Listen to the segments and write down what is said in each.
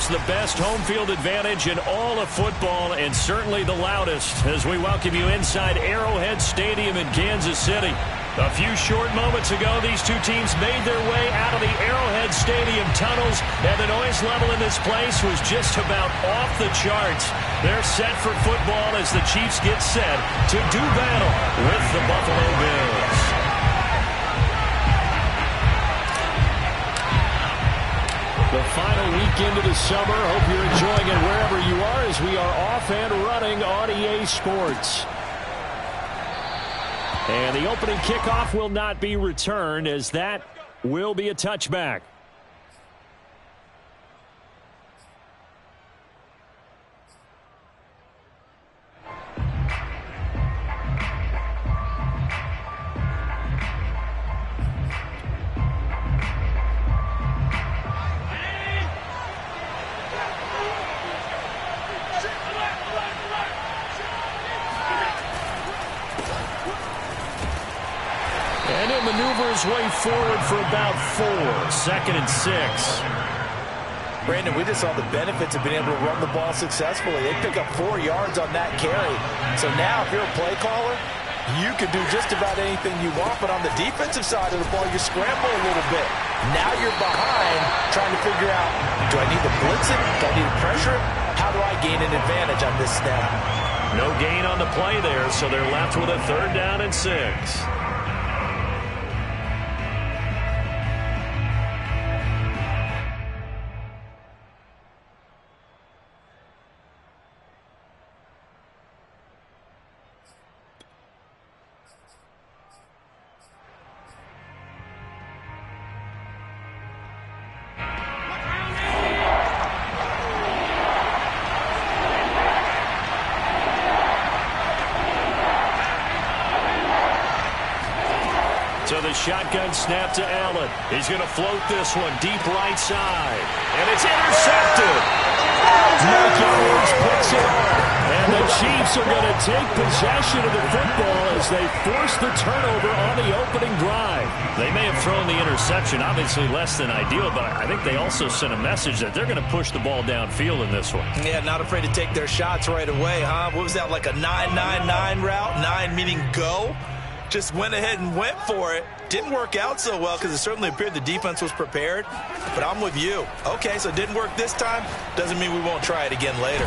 has the best home field advantage in all of football and certainly the loudest as we welcome you inside Arrowhead Stadium in Kansas City. A few short moments ago, these two teams made their way out of the Arrowhead Stadium tunnels, and the noise level in this place was just about off the charts. They're set for football as the Chiefs get set to do battle with the Buffalo Bills. The final weekend of the summer. Hope you're enjoying it wherever you are as we are off and running on EA Sports. And the opening kickoff will not be returned as that will be a touchback. And he'll maneuver his way forward for about 4. 2nd and 6. Brandon, we just saw the benefits of being able to run the ball successfully. They pick up 4 yards on that carry. So now if you're a play caller, you can do just about anything you want. But on the defensive side of the ball, you scramble a little bit. Now you're behind trying to figure out, do I need to blitz it? Do I need to pressure it? How do I gain an advantage on this snap? No gain on the play there, so they're left with a 3rd down and 6. So the shotgun snap to Allen. He's going to float this one deep right side. And it's intercepted. Mike Edwards picks it up. And the Chiefs are going to take possession of the football as they force the turnover on the opening drive. They may have thrown the interception, obviously less than ideal, but I think they also sent a message that they're going to push the ball downfield in this one. Yeah, not afraid to take their shots right away, huh? What was that, like a 9-9-9 route? 9 meaning go? Just went ahead and went for it. Didn't work out so well because it certainly appeared the defense was prepared. But I'm with you. Okay, so it didn't work this time. Doesn't mean we won't try it again later.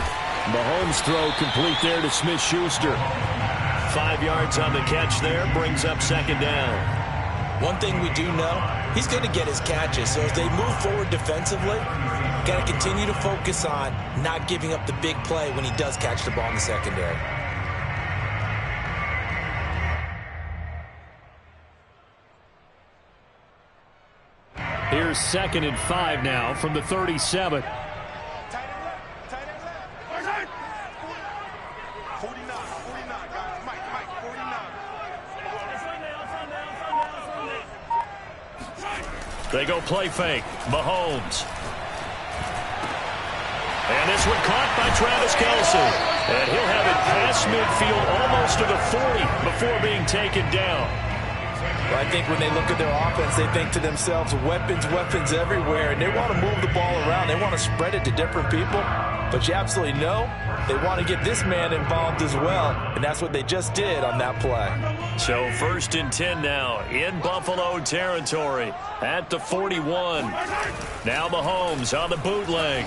Mahomes' throw complete there to Smith-Schuster. 5 yards on the catch there. Brings up 2nd down. One thing we do know, he's going to get his catches. So as they move forward defensively, got to continue to focus on not giving up the big play when he does catch the ball in the secondary. Here's 2nd and 5 now from the 37. They go play fake. Mahomes. And this one caught by Travis Kelce. And he'll have it past midfield almost to the 40 before being taken down. I think when they look at their offense, they think to themselves, weapons, weapons everywhere, and they want to move the ball around. They want to spread it to different people, but you absolutely know they want to get this man involved as well, and that's what they just did on that play. So 1st and 10 now in Buffalo territory at the 41. Now Mahomes on the bootleg.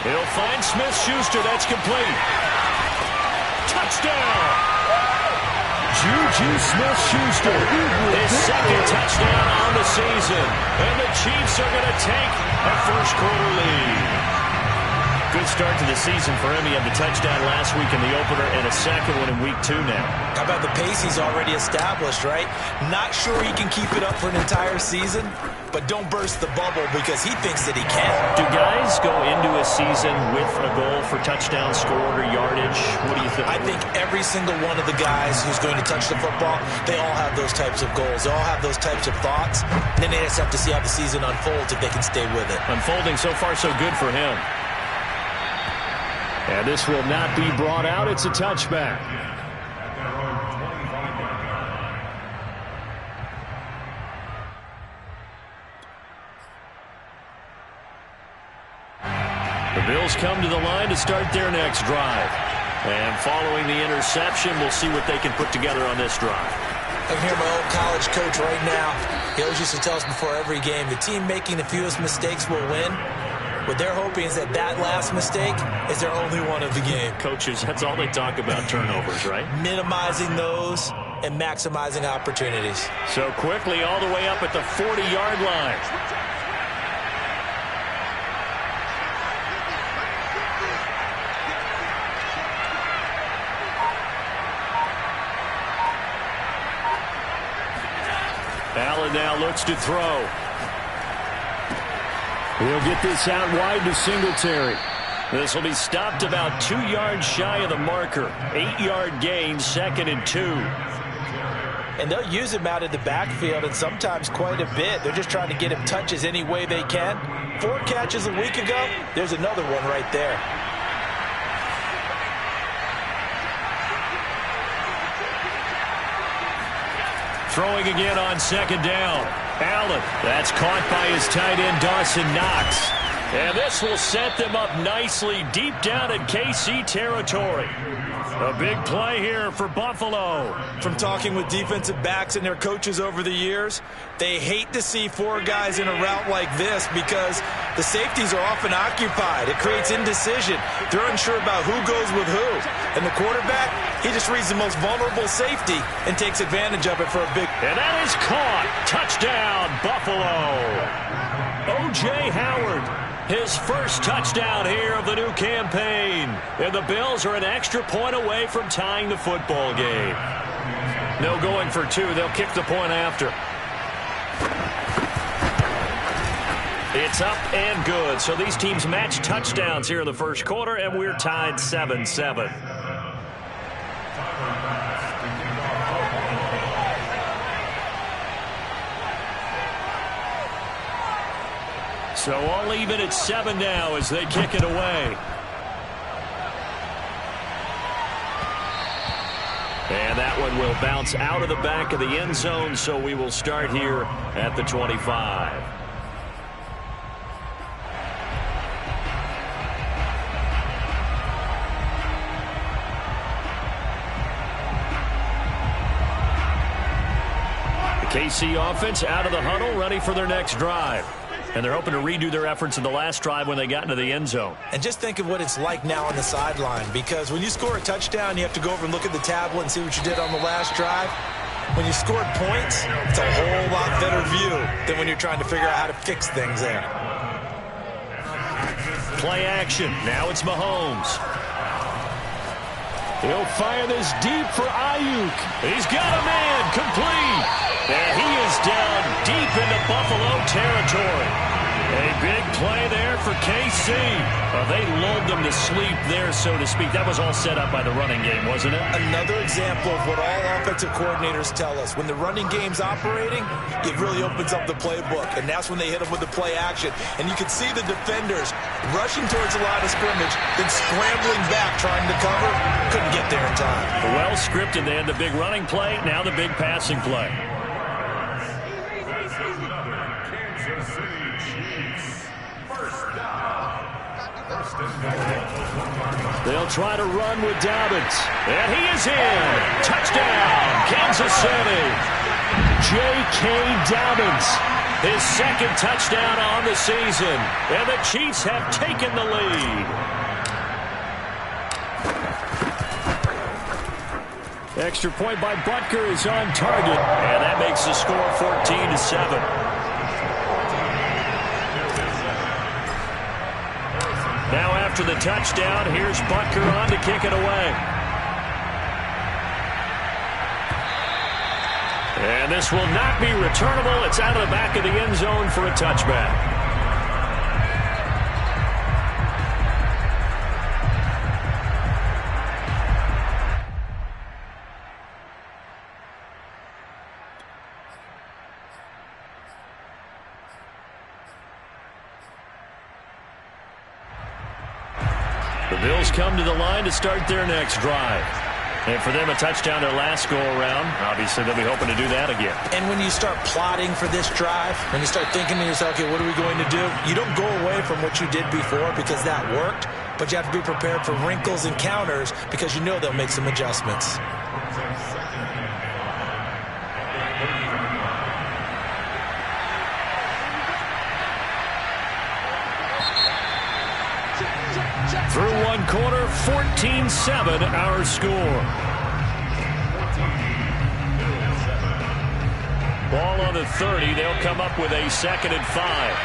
He'll find Smith-Schuster. That's complete. Touchdown! Juju Smith-Schuster, his 2nd touchdown on the season. And the Chiefs are going to take a first-quarter lead. Good start to the season for him. He had the touchdown last week in the opener and a 2nd one in week 2 now. How about the pace he's already established, right? Not sure he can keep it up for an entire season, but don't burst the bubble because he thinks that he can. Do guys go into a season with a goal for touchdown scored or yardage? What do you think? I think every single one of the guys who's going to touch the football, they all have those types of goals. They all have those types of thoughts. And then they just have to see how the season unfolds if they can stay with it. Unfolding so far so good for him. And this will not be brought out. It's a touchback. Bills come to the line to start their next drive. And following the interception, we'll see what they can put together on this drive. I can hear my old college coach right now. He always used to tell us before every game, the team making the fewest mistakes will win. What they're hoping is that last mistake is their only one of the game. Coaches, that's all they talk about, turnovers, right? Minimizing those and maximizing opportunities. So quickly all the way up at the 40-yard line. Allen now looks to throw. He'll get this out wide to Singletary. This will be stopped about 2 yards shy of the marker. 8-yard gain, 2nd and 2. And they'll use him out in the backfield, and sometimes quite a bit. They're just trying to get him touches any way they can. 4 catches a week ago, there's another one right there. Throwing again on 2nd down. Allen, that's caught by his tight end, Dawson Knox. And this will set them up nicely deep down in KC territory. A big play here for Buffalo. From talking with defensive backs and their coaches over the years, they hate to see 4 guys in a route like this because the safeties are often occupied. It creates indecision. They're unsure about who goes with who. And the quarterback, he just reads the most vulnerable safety and takes advantage of it for a big... And that is caught. Touchdown, Buffalo. O.J. Howard. His first touchdown here of the new campaign. And the Bills are an extra point away from tying the football game. No going for 2. They'll kick the point after. It's up and good. So these teams match touchdowns here in the first quarter, and we're tied 7-7. So all even at 7 now as they kick it away. And that one will bounce out of the back of the end zone, so we will start here at the 25. The KC offense out of the huddle, ready for their next drive. And they're hoping to redo their efforts in the last drive when they got into the end zone. And just think of what it's like now on the sideline, because when you score a touchdown, you have to go over and look at the tablet and see what you did on the last drive. When you scored points, it's a whole lot better view than when you're trying to figure out how to fix things there. Play action. Now it's Mahomes. He'll fire this deep for Ayuk. He's got a man complete. And he is down deep into Buffalo territory. A big play there for KC. They lulled them to sleep there, so to speak. That was all set up by the running game, wasn't it? Another example of what all offensive coordinators tell us. When the running game's operating, it really opens up the playbook. And that's when they hit them with the play action. And you can see the defenders rushing towards the line of scrimmage, then scrambling back trying to cover. Couldn't get there in time. Well scripted. They had the big running play, now the big passing play. They'll try to run with Dobbins. And he is in. Touchdown, Kansas City. J.K. Dobbins. His 2nd touchdown on the season. And the Chiefs have taken the lead. Extra point by Butker is on target. And that makes the score 14-7. Now after the touchdown, here's Butker on to kick it away. And this will not be returnable. It's out of the back of the end zone for a touchback. The Bills come to the line to start their next drive. And for them, a touchdown their last go-around. Obviously, they'll be hoping to do that again. And when you start plotting for this drive, when you start thinking to yourself, okay, what are we going to do? You don't go away from what you did before because that worked, but you have to be prepared for wrinkles and counters because you know they'll make some adjustments. Through one quarter, 14-7 our score. Ball on the 30. They'll come up with a 2nd and 5.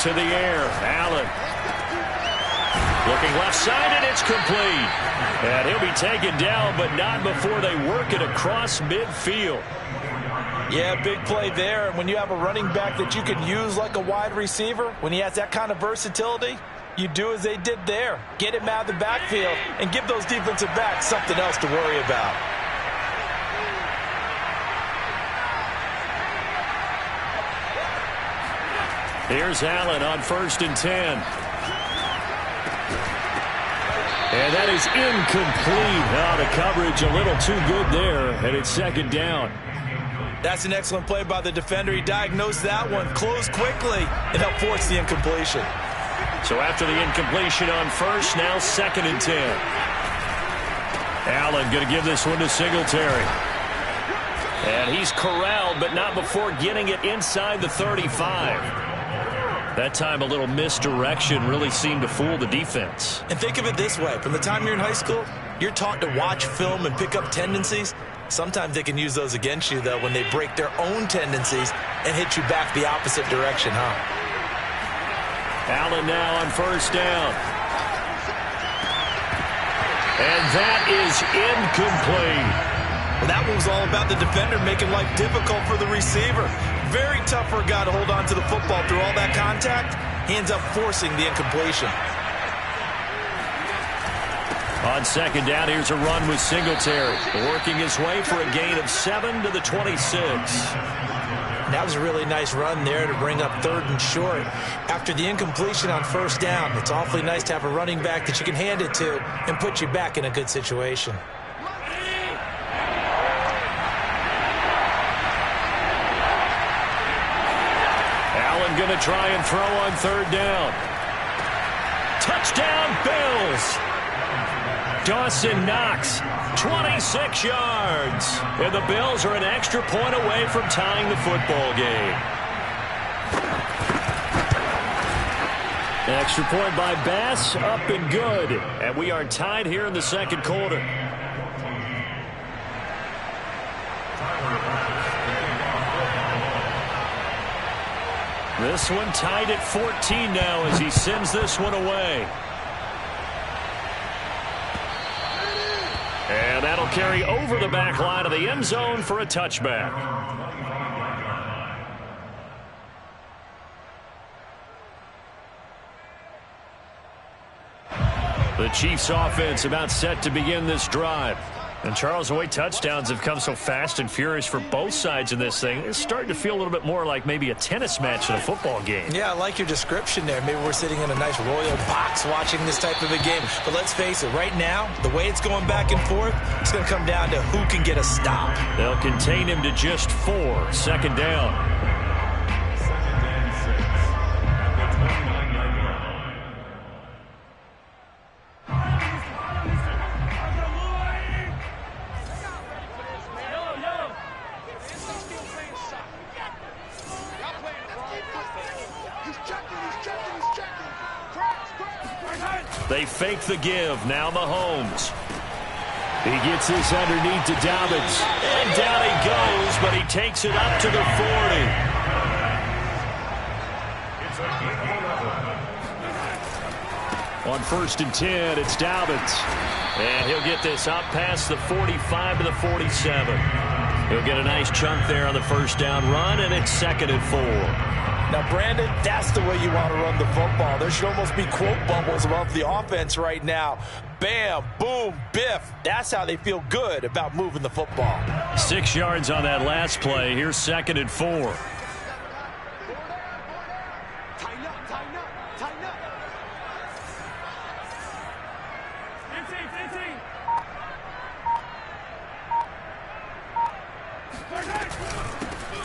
To the air, Allen. Looking left side, and it's complete. And he'll be taken down, but not before they work it across midfield. Yeah, big play there. And when you have a running back that you can use like a wide receiver, when he has that kind of versatility, you do as they did there. Get him out of the backfield and give those defensive backs something else to worry about. Here's Allen on 1st and 10. And that is incomplete. Now the coverage a little too good there, and it's 2nd down. That's an excellent play by the defender. He diagnosed that one, closed quickly, and helped force the incompletion. So after the incompletion on 1st, now 2nd and 10. Allen going to give this one to Singletary. And he's corralled, but not before getting it inside the 35. That time a little misdirection really seemed to fool the defense. And think of it this way. From the time you're in high school, you're taught to watch film and pick up tendencies. Sometimes they can use those against you, though, when they break their own tendencies and hit you back the opposite direction, huh? Allen now on 1st down. And that is incomplete. Well, that one was all about the defender making life difficult for the receiver. Very tough for a guy to hold on to the football through all that contact. He ends up forcing the incompletion. On 2nd down, here's a run with Singletary, working his way for a gain of 7 to the 26. That was a really nice run there to bring up 3rd and short. After the incompletion on 1st down, it's awfully nice to have a running back that you can hand it to and put you back in a good situation. Allen going to try and throw on 3rd down. Touchdown, Bills. Dawson Knox, 26 yards. And the Bills are an extra point away from tying the football game. Extra point by Bass, up and good. And we are tied here in the 2nd quarter. This one tied at 14 now as he sends this one away. And that'll carry over the back line of the end zone for a touchback. The Chiefs offense about set to begin this drive. And Charles, the way touchdowns have come so fast and furious for both sides in this thing, it's starting to feel a little bit more like maybe a tennis match in a football game. Yeah, I like your description there. Maybe we're sitting in a nice royal box watching this type of a game. But let's face it, right now, the way it's going back and forth, it's going to come down to who can get a stop. They'll contain him to just 4. 2nd down. They fake the give. Now Mahomes. He gets this underneath to Dobbins. And down he goes, but he takes it up to the 40. On 1st and 10, it's Dobbins. And he'll get this up past the 45 to the 47. He'll get a nice chunk there on the 1st down run, and it's 2nd and 4. Now, Brandon, that's the way you want to run the football. There should almost be quote bubbles above the offense right now. Bam, boom, biff. That's how they feel good about moving the football. 6 yards on that last play. Here's 2nd and 4.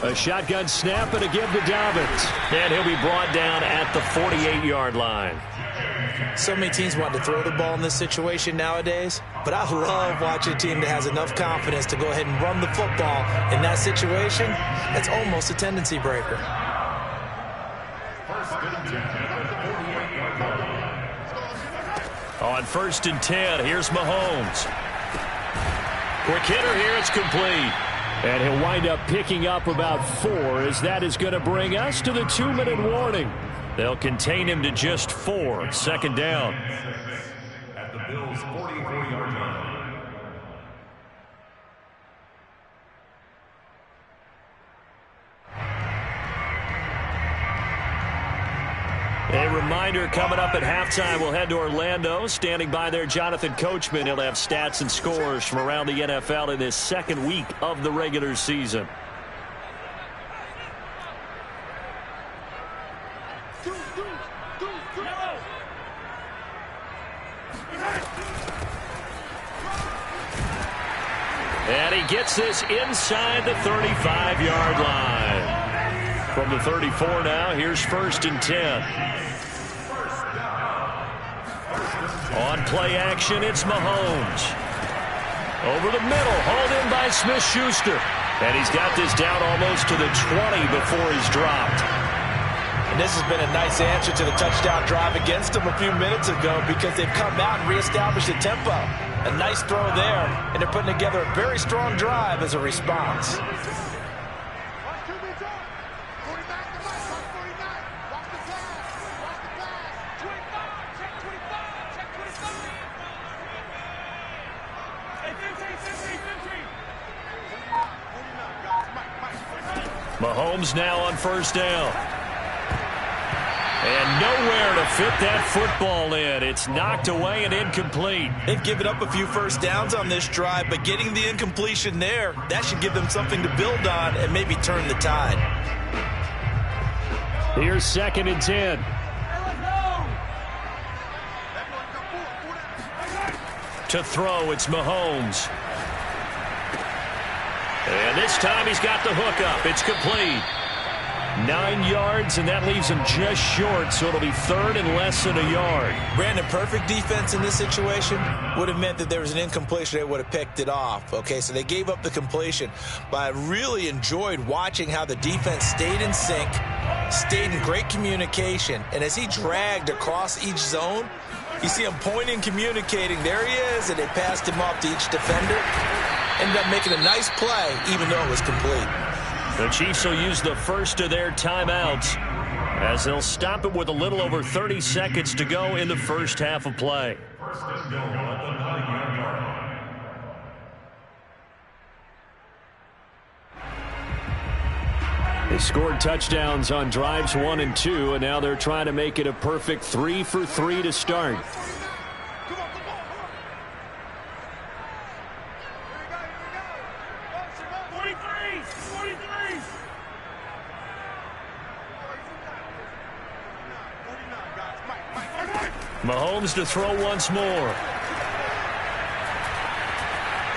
A shotgun snap and a give to Dobbins. And he'll be brought down at the 48-yard line. So many teams want to throw the ball in this situation nowadays, but I love watching a team that has enough confidence to go ahead and run the football in that situation. That's almost a tendency breaker. On 1st and 10, here's Mahomes. Quick hitter here, it's complete. And he'll wind up picking up about 4, as that is going to bring us to the 2-minute warning. They'll contain him to just 4. 2nd down. At the Bills' 44-yard line. A reminder, coming up at halftime, we'll head to Orlando. Standing by there, Jonathan Coachman. He'll have stats and scores from around the NFL in this 2nd week of the regular season. And he gets this inside the 35-yard line. From the 34 now, here's 1st and 10. On play action, it's Mahomes. Over the middle, hauled in by Smith-Schuster. And he's got this down almost to the 20 before he's dropped. And this has been a nice answer to the touchdown drive against them a few minutes ago, because they've come out and reestablished the tempo. A nice throw there, and they're putting together a very strong drive as a response. Mahomes now on 1st down. And nowhere to fit that football in. It's knocked away and incomplete. They've given up a few first downs on this drive, but getting the incompletion there, that should give them something to build on and maybe turn the tide. Here's 2nd and 10. To throw, it's Mahomes. And this time he's got the hook up. It's complete. 9 yards, and that leaves him just short, so it'll be 3rd and less than a yard. Brandon, perfect defense in this situation would have meant that there was an incompletion. They would have picked it off. Okay, so they gave up the completion. But I really enjoyed watching how the defense stayed in sync, stayed in great communication, and as he dragged across each zone, you see him pointing, communicating. There he is, and they passed him up to each defender. Ended up making a nice play, even though it was complete. The Chiefs will use the first of their timeouts, as they'll stop it with a little over 30 seconds to go in the first half of play. They scored touchdowns on drives 1 and 2, and now they're trying to make it a perfect 3 for 3 to start. Mahomes to throw once more.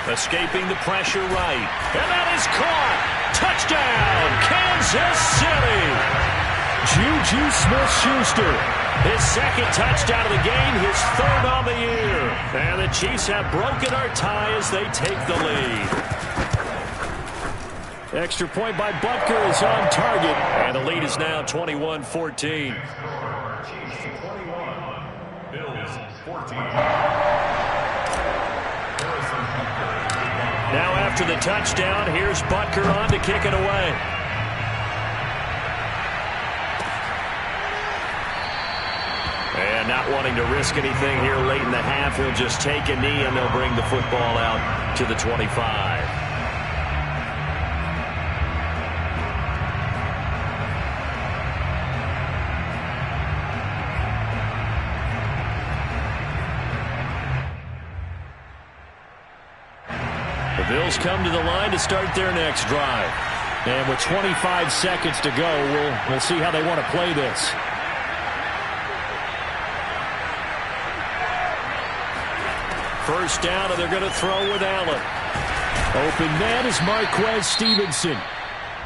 Escaping the pressure right. And that is caught. Touchdown, Kansas City. Juju Smith-Schuster. His 2nd touchdown of the game, his 3rd on the year. And the Chiefs have broken our tie as they take the lead. Extra point by Butker is on target. And the lead is now 21-14. Now after the touchdown, here's Butker on to kick it away. And not wanting to risk anything here late in the half, he'll just take a knee and they'll bring the football out to the 25. The Bills come to the line to start their next drive. And with 25 seconds to go, we'll see how they want to play this. First down, and they're going to throw with Allen. Open man is Marquez Stevenson.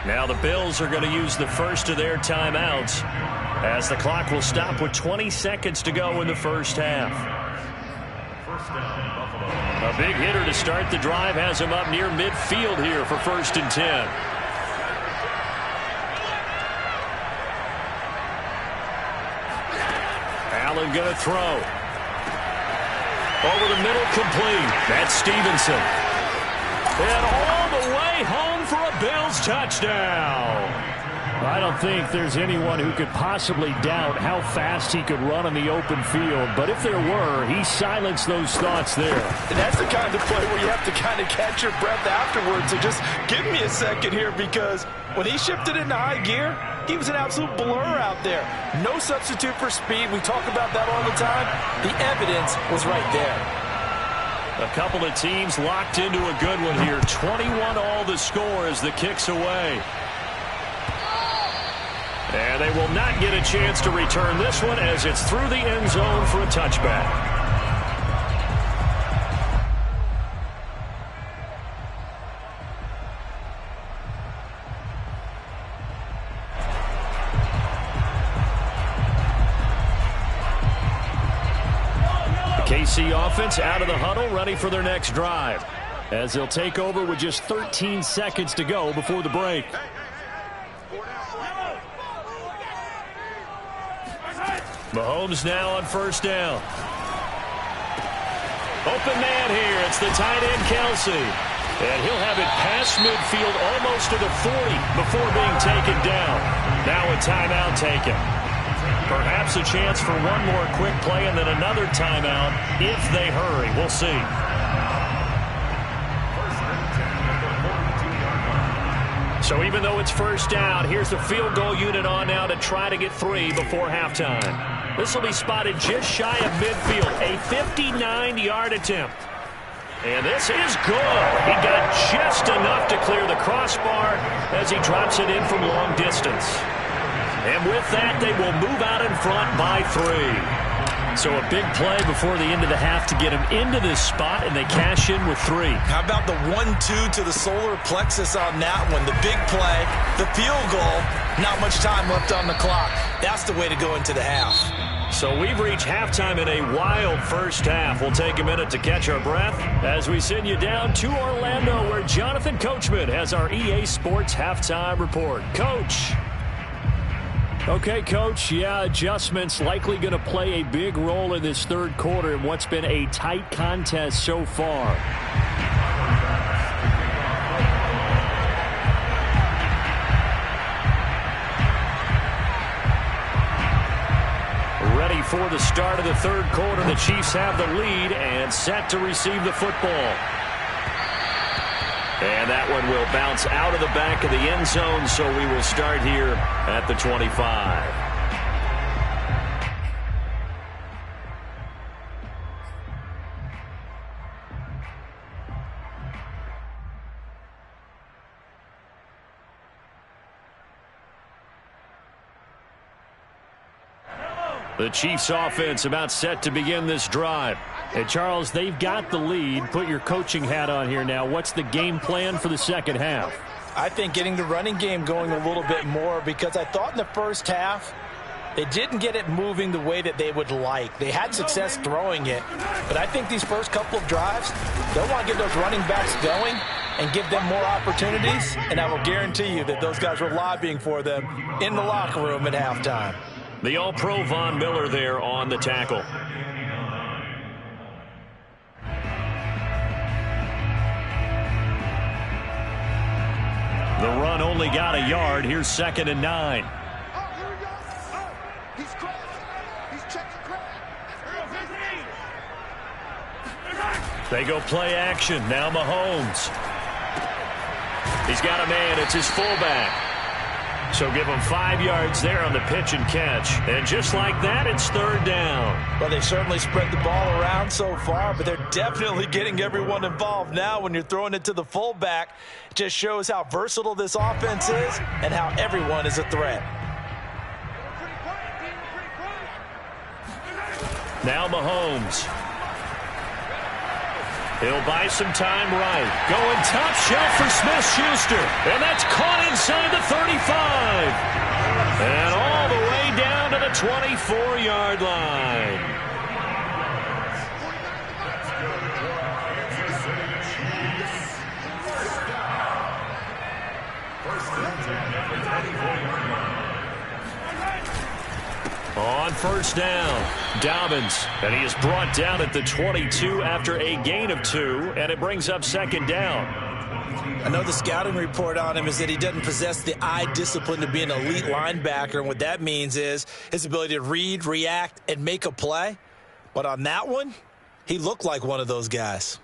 Now the Bills are going to use the first of their timeouts as the clock will stop with 20 seconds to go in the first half. A big hitter to start the drive has him up near midfield here for 1st and 10. Allen going to throw. Over the middle, complete. That's Stevenson. And all the way home for a Bills touchdown. I don't think there's anyone who could possibly doubt how fast he could run on the open field. But if there were, he silenced those thoughts there. And that's the kind of play where you have to kind of catch your breath afterwards. So just give me a second here, because when he shifted into high gear, he was an absolute blur out there. No substitute for speed. We talk about that all the time. The evidence was right there. A couple of teams locked into a good one here. 21 all the score as the kick's away. And they will not get a chance to return this one as it's through the end zone for a touchback. The KC offense out of the huddle, ready for their next drive, as they'll take over with just 13 seconds to go before the break. Mahomes now on first down. Open man here. It's the tight end, Kelsey. And he'll have it past midfield almost to the 40 before being taken down. Now a timeout taken. Perhaps a chance for one more quick play and then another timeout if they hurry. We'll see. So even though it's first down, here's the field goal unit on now to try to get 3 before halftime. This will be spotted just shy of midfield, a 59-yard attempt. And this is good. He got just enough to clear the crossbar as he drops it in from long distance. And with that, they will move out in front by 3. So a big play before the end of the half to get him into this spot, and they cash in with 3. How about the 1-2 to the solar plexus on that one? The big play, the field goal, not much time left on the clock. That's the way to go into the half. So we've reached halftime in a wild first half. We'll take a minute to catch our breath as we send you down to Orlando, where Jonathan Coachman has our EA Sports halftime report. Coach. Okay, Coach, yeah, adjustments likely going to play a big role in this third quarter in what's been a tight contest so far. Ready for the start of the third quarter. The Chiefs have the lead and set to receive the football. And that one will bounce out of the back of the end zone, so we will start here at the 25. The Chiefs offense about set to begin this drive. Hey, Charles, they've got the lead. Put your coaching hat on here now. What's the game plan for the second half? I think getting the running game going a little bit more, because I thought in the first half they didn't get it moving the way that they would like. They had success throwing it, but I think these first couple of drives, they'll want to get those running backs going and give them more opportunities, and I will guarantee you that those guys were lobbying for them in the locker room at halftime. The All-Pro Von Miller there on the tackle. The run only got a yard. Here's 2nd and 9. They go play action. Now Mahomes. He's got a man. It's his fullback. So give them 5 yards there on the pitch and catch. And just like that, it's third down. Well, they've certainly spread the ball around so far, but they're definitely getting everyone involved now when you're throwing it to the fullback. It just shows how versatile this offense is and how everyone is a threat. Now Mahomes. He'll buy some time right. Going top shelf for Smith-Schuster. And that's caught inside the 35. And all the way down to the 24-yard line. On first down, Dobbins, and he is brought down at the 22 after a gain of 2, and it brings up second down. I know the scouting report on him is that he doesn't possess the eye discipline to be an elite linebacker, and what that means is his ability to read, react, and make a play. But on that one, he looked like one of those guys.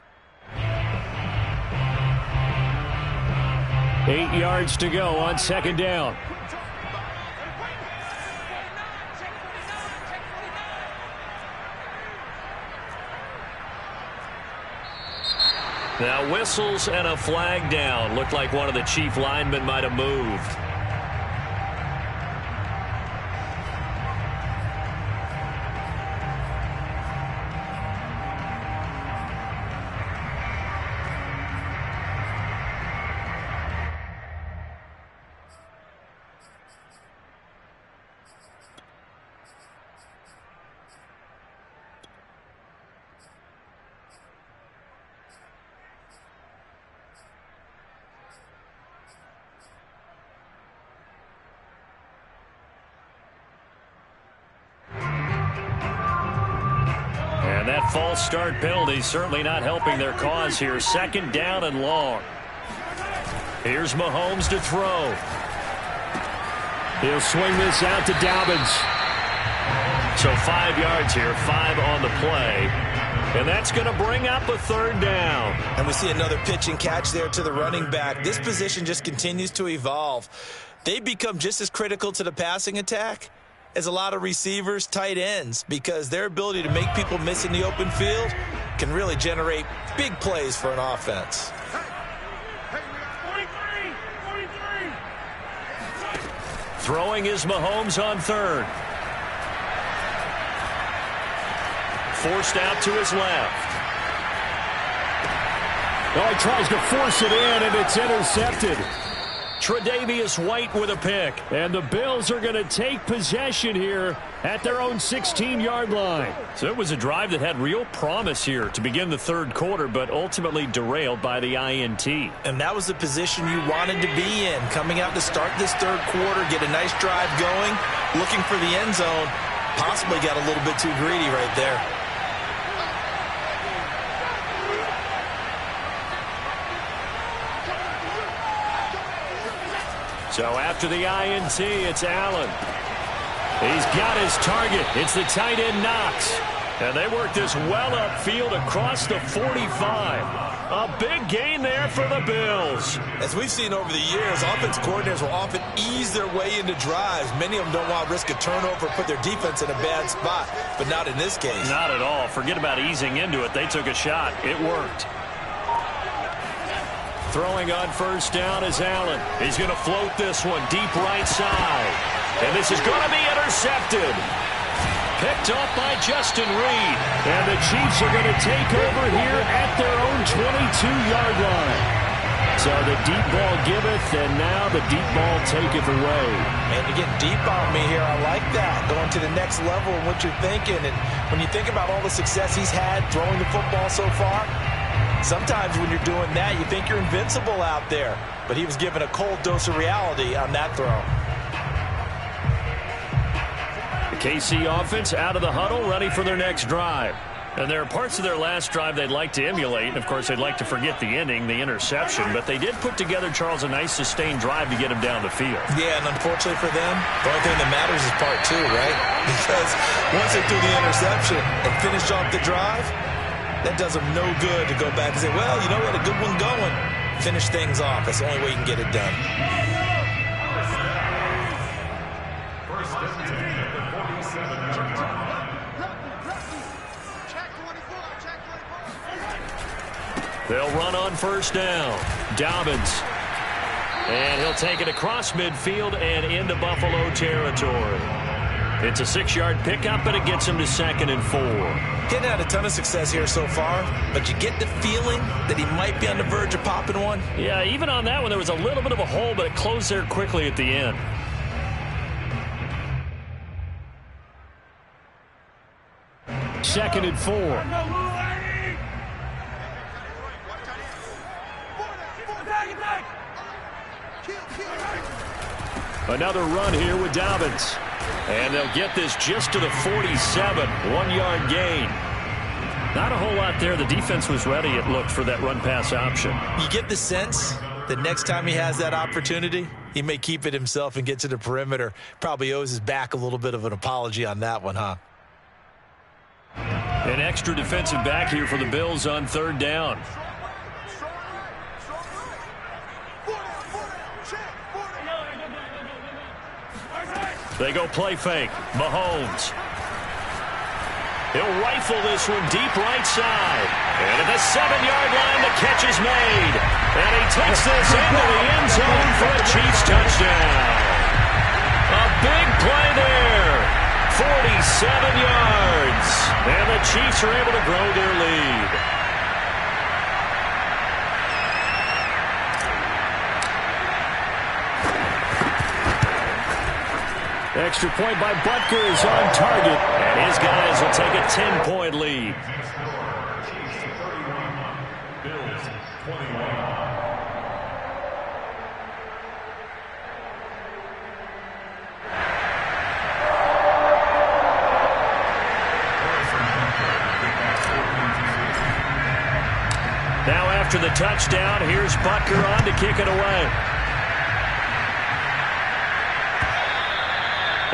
8 yards to go on second down. Now whistles and a flag down. Looked like one of the chief linemen might have moved. And that false start penalty certainly not helping their cause here. Second down and long. Here's Mahomes to throw. He'll swing this out to Dobbins. So 5 yards here, 5 on the play. And that's going to bring up a third down. And we see another pitch and catch there to the running back. This position just continues to evolve. They become just as critical to the passing attack as a lot of receivers, tight ends, because their ability to make people miss in the open field can really generate big plays for an offense. Throwing is Mahomes on third. Forced out to his left. Oh, he tries to force it in, and it's intercepted. Tre'Davious White with a pick. And the Bills are going to take possession here at their own 16-yard line. So it was a drive that had real promise here to begin the third quarter, but ultimately derailed by the INT. And that was the position you wanted to be in. Coming out to start this third quarter, get a nice drive going, looking for the end zone. Possibly got a little bit too greedy right there. So after the INT, it's Allen. He's got his target. It's the tight end Knox. And they work this well upfield across the 45. A big gain there for the Bills. As we've seen over the years, offense coordinators will often ease their way into drives. Many of them don't want to risk a turnover or put their defense in a bad spot, but not in this case. Not at all. Forget about easing into it. They took a shot. It worked. Throwing on first down is Allen. He's going to float this one deep right side. And this is going to be intercepted. Picked off by Justin Reed. And the Chiefs are going to take over here at their own 22-yard line. So the deep ball giveth, and now the deep ball taketh away. And to get deep on me here, I like that. Going to the next level of what you're thinking. And when you think about all the success he's had throwing the football so far, sometimes when you're doing that, you think you're invincible out there. But he was given a cold dose of reality on that throw. The KC offense out of the huddle, ready for their next drive. And there are parts of their last drive they'd like to emulate. And, of course, they'd like to forget the ending, the interception. But they did put together, Charles, a nice sustained drive to get him down the field. Yeah, and unfortunately for them, the only thing that matters is part two, right? Because once they threw the interception and finished off the drive, that does them no good to go back and say, well, you know what, a good one going. Finish things off. That's the only way you can get it done. They'll run on first down. Dobbins. And he'll take it across midfield and into Buffalo territory. It's a 6-yard pickup, but it gets him to 2nd and 4. Getting had a ton of success here so far, but you get the feeling that he might be on the verge of popping one. Yeah, even on that one, there was a little bit of a hole, but it closed there quickly at the end. Second and 4. Another run here with Dobbins. And they'll get this just to the 47. 1-yard gain. Not a whole lot there. The defense was ready, it looked, for that run-pass option. You get the sense that next time he has that opportunity, he may keep it himself and get to the perimeter. Probably owes his back a little bit of an apology on that one, huh? An extra defensive back here for the Bills on 3rd down. They go play fake. Mahomes. He'll rifle this one deep right side. And at the 7-yard line, the catch is made. And he takes this into the end zone for a Chiefs touchdown. A big play there. 47 yards. And the Chiefs are able to grow their lead. Extra point by Butker is on target. And his guys will take a 10-point lead. Bills 21. Now after the touchdown, here's Butker on to kick it away.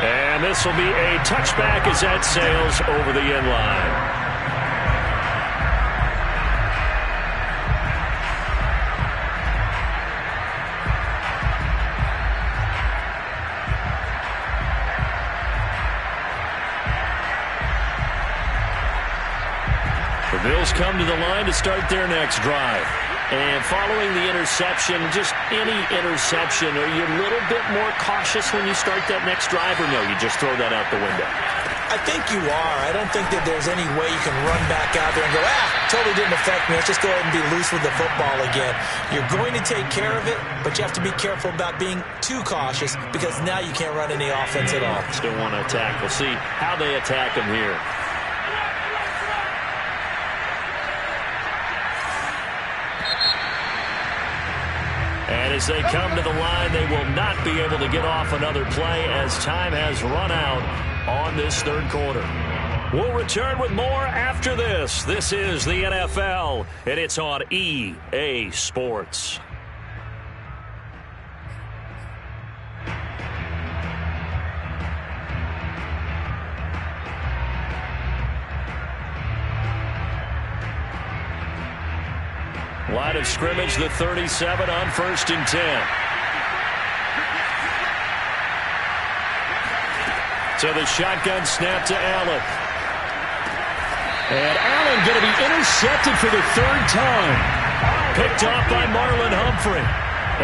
And this will be a touchback as that sails over the end line. The Bills come to the line to start their next drive. And following the interception, just any interception, are you a little bit more cautious when you start that next drive, or no, you just throw that out the window? I think you are. I don't think that there's any way you can run back out there and go, totally didn't affect me. Let's just go ahead and be loose with the football again. You're going to take care of it, but you have to be careful about being too cautious because now you can't run any offense at all. Still want to attack. We'll see how they attack him here. And as they come to the line, they will not be able to get off another play as time has run out on this third quarter. We'll return with more after this. This is the NFL, and it's on EA Sports. Line of scrimmage, the 37 on 1st and 10. So the shotgun snap to Allen. And Allen going to be intercepted for the 3rd time. Picked off by Marlon Humphrey.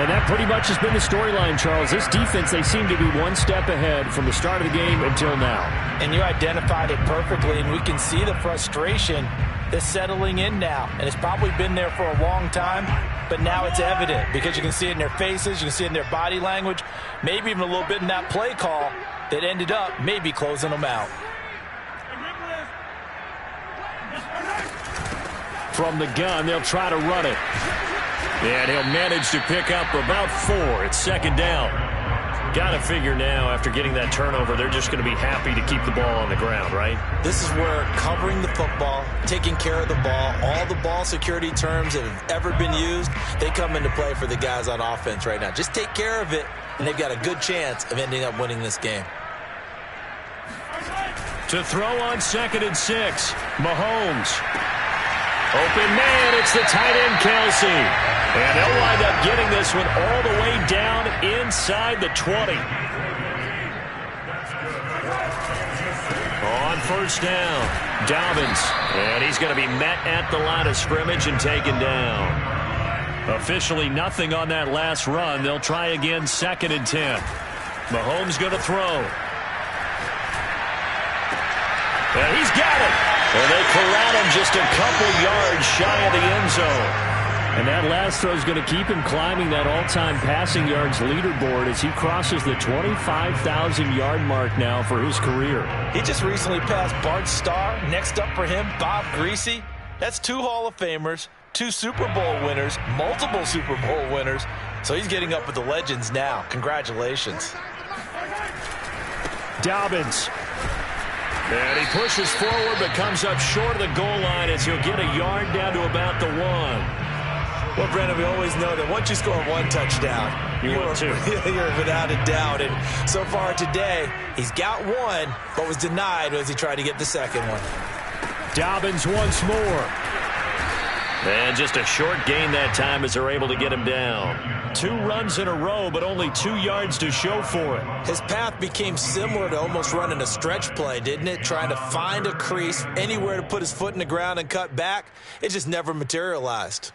And that pretty much has been the storyline, Charles. This defense, they seem to be one step ahead from the start of the game until now. And you identified it perfectly, and we can see the frustration that's settling in now. And it's probably been there for a long time, but now it's evident because you can see it in their faces, you can see it in their body language, maybe even a little bit in that play call that ended up maybe closing them out. From the gun, they'll try to run it. And he'll manage to pick up about 4. It's 2nd down. Got to figure now, after getting that turnover, they're just going to be happy to keep the ball on the ground, right? This is where covering the football, taking care of the ball, all the ball security terms that have ever been used, they come into play for the guys on offense right now. Just take care of it, and they've got a good chance of ending up winning this game. To throw on 2nd and 6, Mahomes. Open man, it's the tight end, Kelsey. And they'll wind up getting this one all the way down inside the 20. On first down. Dobbins, and he's going to be met at the line of scrimmage and taken down. Officially nothing on that last run. They'll try again 2nd and 10. Mahomes going to throw. And he's got it. And they corral him just a couple yards shy of the end zone. And that last throw is going to keep him climbing that all-time passing yards leaderboard as he crosses the 25,000-yard mark now for his career. He just recently passed Bart Starr. Next up for him, Bob Greasy. That's 2 Hall of Famers, 2 Super Bowl winners, multiple Super Bowl winners. So he's getting up with the legends now. Congratulations. Dobbins. And he pushes forward but comes up short of the goal line as he'll get a yard down to about the 1. Well, Brandon, we always know that once you score 1 touchdown, you're without a doubt. And so far today, he's got 1, but was denied as he tried to get the second one. Dobbins once more. And just a short gain that time as they're able to get him down. 2 runs in a row, but only 2 yards to show for it. His path became similar to almost running a stretch play, didn't it? Trying to find a crease, anywhere to put his foot in the ground and cut back. It just never materialized.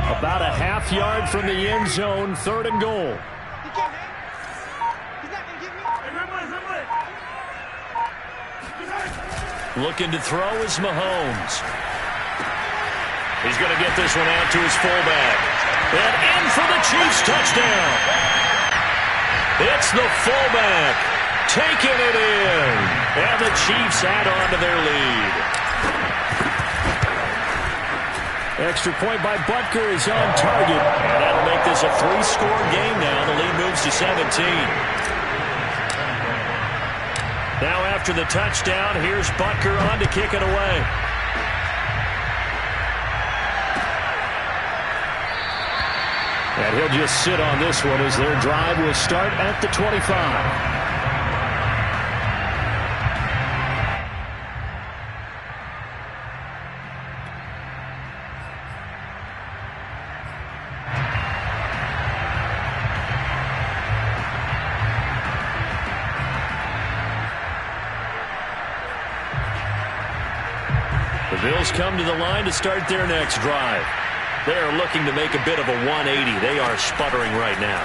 About a half yard from the end zone, 3rd and goal. Looking to throw is Mahomes. He's going to get this one out to his fullback. And in for the Chiefs touchdown. It's the fullback taking it in. And the Chiefs add on to their lead. Extra point by Butker is on target. And that'll make this a 3-score game now. The lead moves to 17. Now after the touchdown, here's Butker on to kick it away. And he'll just sit on this one as their drive will start at the 25. The Bills come to the line to start their next drive. They are looking to make a bit of a 180. They are sputtering right now.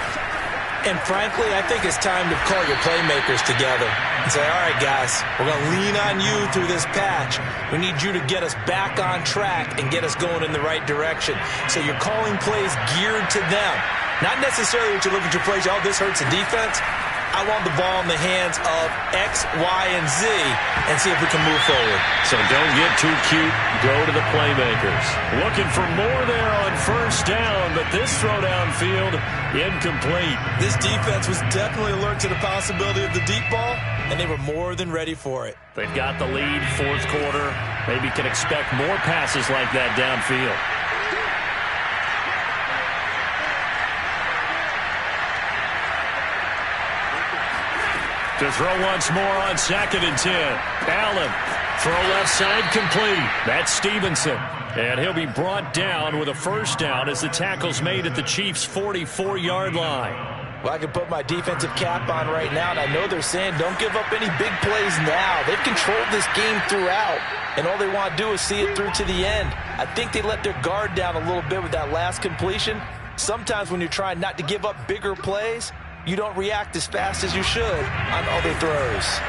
And frankly, I think it's time to call your playmakers together and say, all right, guys, we're going to lean on you through this patch. We need you to get us back on track and get us going in the right direction. So you're calling plays geared to them. Not necessarily that you look at your plays, oh, this hurts the defense. I want the ball in the hands of X, Y, and Z and see if we can move forward. So don't get too cute. Go to the playmakers. Looking for more there on first down, but this throw downfield, incomplete. This defense was definitely alert to the possibility of the deep ball, and they were more than ready for it. They've got the lead, 4th quarter. Maybe can expect more passes like that downfield. To throw once more on 2nd and 10. Allen, throw left side complete. That's Stevenson. And he'll be brought down with a first down as the tackle's made at the Chiefs' 44-yard line. Well, I can put my defensive cap on right now, and I know they're saying don't give up any big plays now. They've controlled this game throughout, and all they want to do is see it through to the end. I think they let their guard down a little bit with that last completion. Sometimes when you're trying not to give up bigger plays, you don't react as fast as you should on other throws.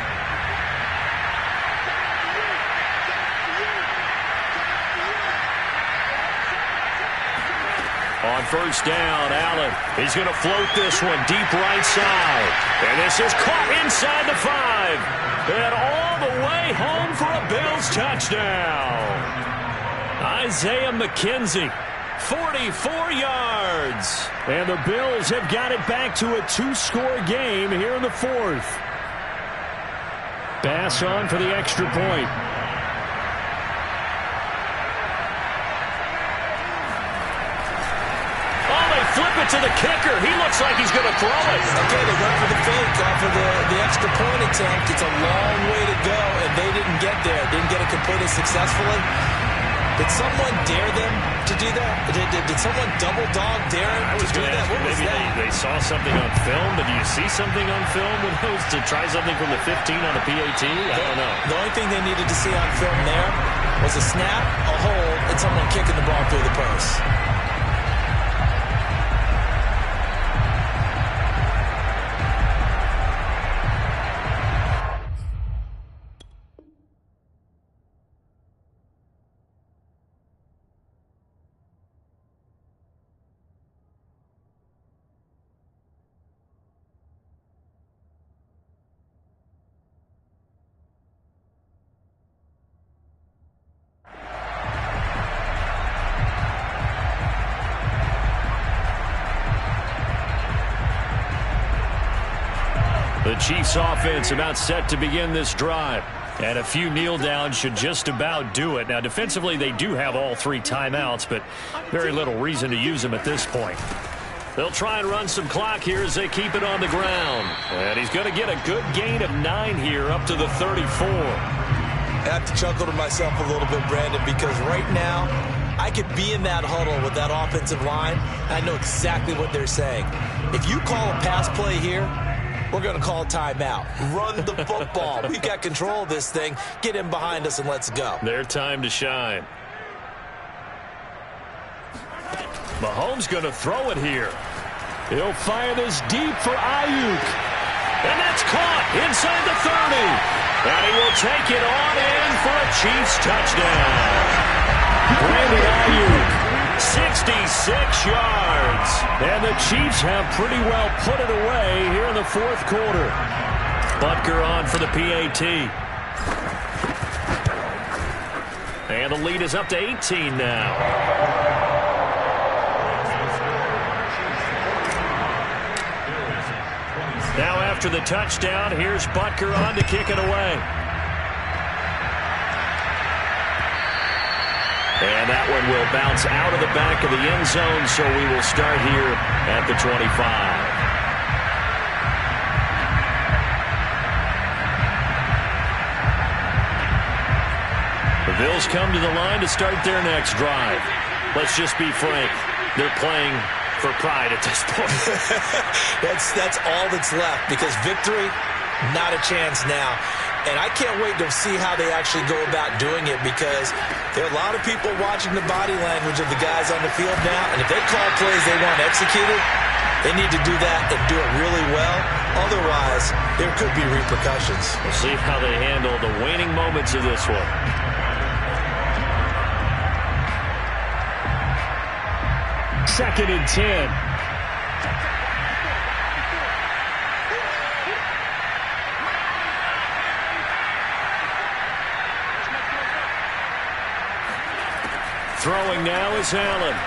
On first down, Allen. He's going to float this one deep right side. And this is caught inside the 5. And all the way home for a Bills touchdown. Isaiah McKenzie. 44 yards. And the Bills have got it back to a 2-score game here in the 4th. Pass on for the extra point. Oh, they flip it to the kicker. He looks like he's going to throw it. Okay, they went for the fake off of the extra point attempt. It's a long way to go, and they didn't get there. Didn't get it completed successfully. Did someone dare them to do that? Did someone double dog dare him to do that? What was maybe that? They saw something on film, but do you see something on film with those to try something from the 15 on a PAT? I don't know. The only thing they needed to see on film there was a snap, a hold, and someone kicking the ball through the post. The Chiefs offense about set to begin this drive. And a few kneel downs should just about do it. Now, defensively, they do have all 3 timeouts, but very little reason to use them at this point. They'll try and run some clock here as they keep it on the ground. And he's going to get a good gain of 9 here up to the 34. I have to chuckle to myself a little bit, Brandon, because right now I could be in that huddle with that offensive line, and I know exactly what they're saying. If you call a pass play here, we're going to call timeout. Run the football. We've got control of this thing. Get in behind us and let's go. Their time to shine. Mahomes going to throw it here. He'll fire this deep for Ayuk. And that's caught inside the 30. And he will take it on in for a Chiefs touchdown. Brandon Ayuk, 66 yards. And the Chiefs have pretty well put it away here in the 4th quarter. Butker on for the PAT. And the lead is up to 18 now. Now after the touchdown, here's Butker on to kick it away. And that one will bounce out of the back of the end zone, so we will start here at the 25. The Bills come to the line to start their next drive. Let's just be frank. They're playing for pride at this point. That's all that's left, because victory, not a chance now. And I can't wait to see how they actually go about doing it, because there are a lot of people watching the body language of the guys on the field now, and if they call plays they want executed, they need to do that and do it really well. Otherwise, there could be repercussions. We'll see how they handle the waning moments of this one. Second and 10. Throwing now is Allen.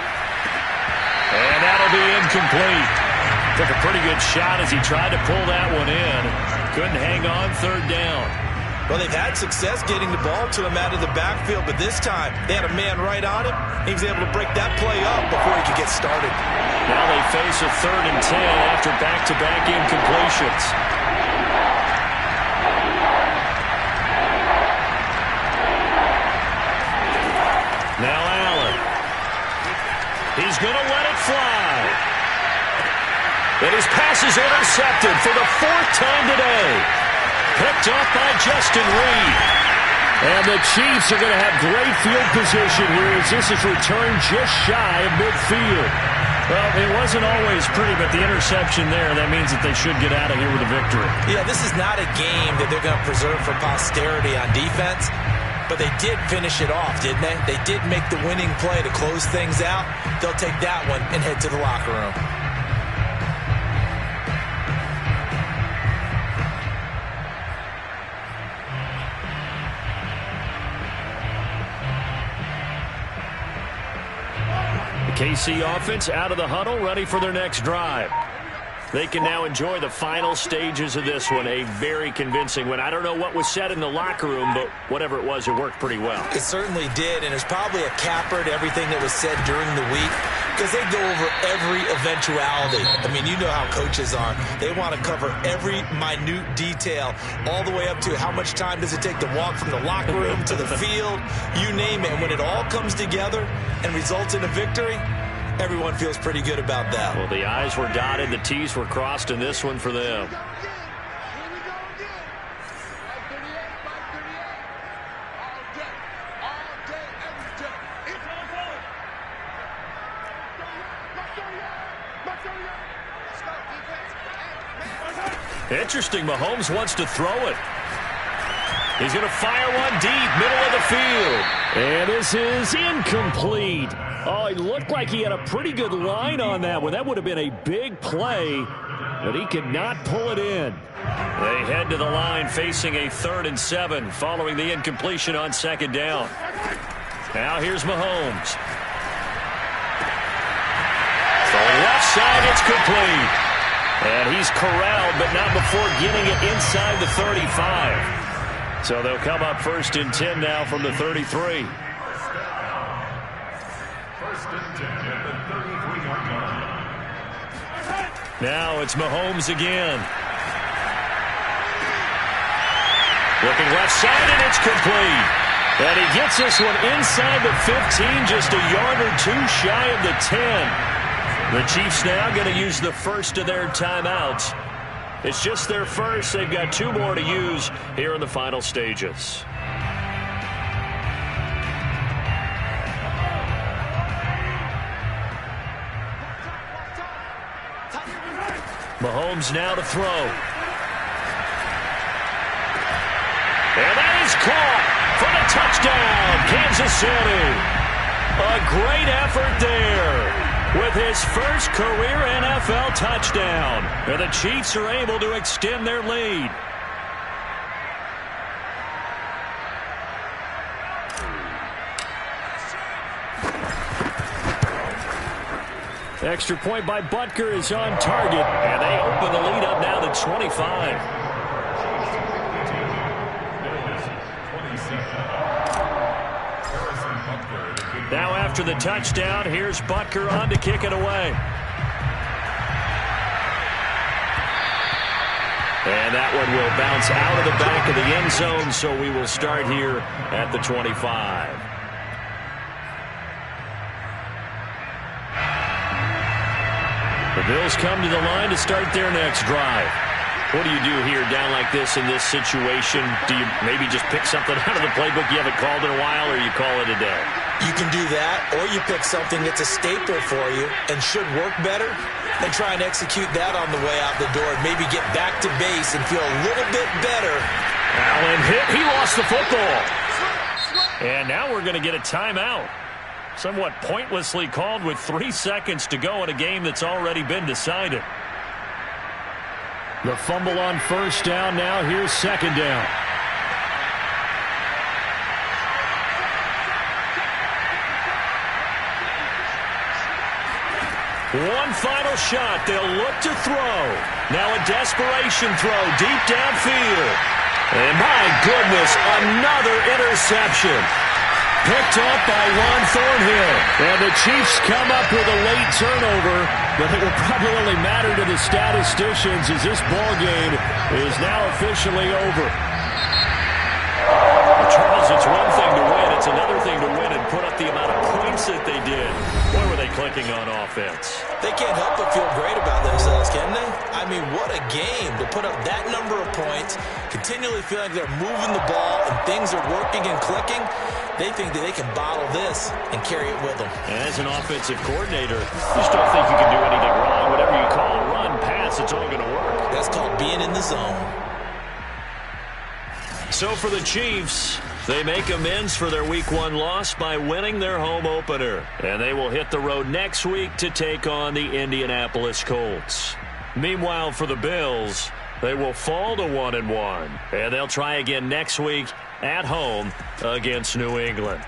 And that'll be incomplete. Took a pretty good shot as he tried to pull that one in. Couldn't hang on, 3rd down. Well, they've had success getting the ball to him out of the backfield, but this time they had a man right on him. He was able to break that play up before he could get started. Now they face a 3rd and 10 after back-to-back incompletions. Now Allen. He's going to let it fly. And his pass is intercepted for the 4th time today. Picked off by Justin Reed. And the Chiefs are going to have great field position here as this is returned just shy of midfield. Well, it wasn't always pretty, but the interception there, that means that they should get out of here with a victory. Yeah, this is not a game that they're going to preserve for posterity on defense, but they did finish it off, didn't they? They did make the winning play to close things out. They'll take that one and head to the locker room. KC offense out of the huddle, ready for their next drive. They can now enjoy the final stages of this one. A very convincing win. I don't know what was said in the locker room, but whatever it was, it worked pretty well. It certainly did, and it's probably a capper to everything that was said during the week because they go over every eventuality. I mean, you know how coaches are. They want to cover every minute detail all the way up to how much time does it take to walk from the locker room to the field, you name it. And when it all comes together and results in a victory, everyone feels pretty good about that. Well, the I's were dotted, the T's were crossed in this one for them. Interesting, Mahomes wants to throw it. He's going to fire one deep, middle of the field. And this is incomplete. Oh, it looked like he had a pretty good line on that one. That would have been a big play, but he could not pull it in. They head to the line facing a 3rd and 7 following the incompletion on 2nd down. Now here's Mahomes. The left side, it's complete. And he's corralled, but not before getting it inside the 35. So they'll come up 1st and 10 now from the 33. 1st and 10 at the 33-yard line. Now it's Mahomes again. Looking left side, and it's complete. And he gets this one inside the 15, just a yard or two shy of the 10. The Chiefs now going to use the first of their timeouts. It's just their first. They've got 2 more to use here in the final stages. Mahomes now to throw. And that is caught for the touchdown, Kansas City. A great effort there with his first career NFL touchdown. And the Chiefs are able to extend their lead. Extra point by Butker is on target, and they open the lead up now to 25. Now after the touchdown, here's Butker on to kick it away. And that one will bounce out of the back of the end zone, so we will start here at the 25. The Bills come to the line to start their next drive. What do you do here down like this in this situation? Do you maybe just pick something out of the playbook you haven't called in a while, or you call it a day? You can do that, or you pick something that's a staple for you and should work better and try and execute that on the way out the door and maybe get back to base and feel a little bit better. Allen hit. He lost the football. And now we're going to get a timeout. Somewhat pointlessly called with 3 seconds to go in a game that's already been decided. The fumble on 1st down. Now here's 2nd down. One final shot. They'll look to throw. Now a desperation throw deep downfield. And my goodness, another interception. Picked up by Juan Thornhill. And the Chiefs come up with a late turnover, but it will probably only matter to the statisticians as this ball game is now officially over. Well, Charles, it's one thing to win. It's another thing to win and put up the amount of points that they did. Boy, were they clicking on offense. They can't help but feel great about themselves, can they? I mean, what a game to put up that number of points, continually feel like they're moving the ball and things are working and clicking. They think that they can bottle this and carry it with them. And as an offensive coordinator, you just don't think you can do anything wrong. Whatever you call a run, pass, it's all going to work. That's called being in the zone. So for the Chiefs, they make amends for their Week 1 loss by winning their home opener. And they will hit the road next week to take on the Indianapolis Colts. Meanwhile, for the Bills, they will fall to 1-1. And they'll try again next week at home against New England.